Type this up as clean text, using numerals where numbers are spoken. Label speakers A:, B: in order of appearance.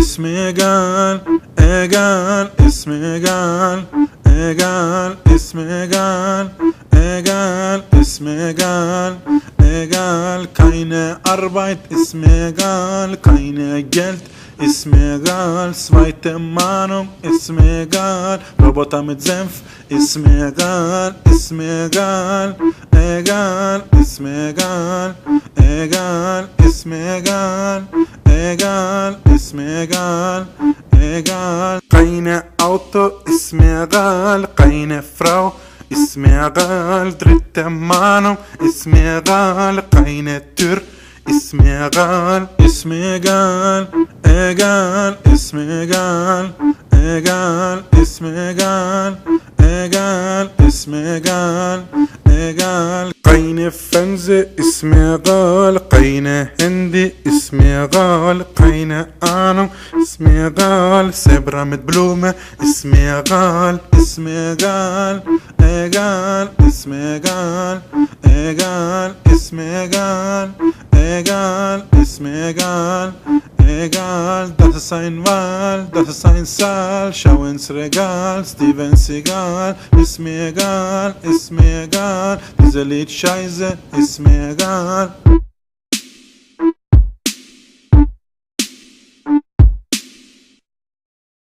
A: اسمي قال قال اسمي قال قال اسمي قال قال اسمي قال قال keine Arbeit اسمي قال keine Geld اسمي قال zweite Meinung اسمي قال Roboter mit Senf اسمي قال اسمي قال قال اسمي قال قال اسمي قال قال اسمي قال قال keine Auto اسمي قال keine Frau اسمي قال dritte Meinung اسمي قال keine Tür اسمي قال اسمي قال قال اسمي قال قال اسمي قال قال اسمي قال قال keine Fernseh اسمي قال keine Handy اسمي قال keine Ahnung اسمي قال Zebra mit Blume اسمي قال اسمي قال قال اسمي قال قال اسمي قال قال اسمي قال egal, das ist ein Wahl, das ist ein Saal, schau ins Regal, Steven Seagal, ist mir egal, diese Lied scheiße, ist mir egal.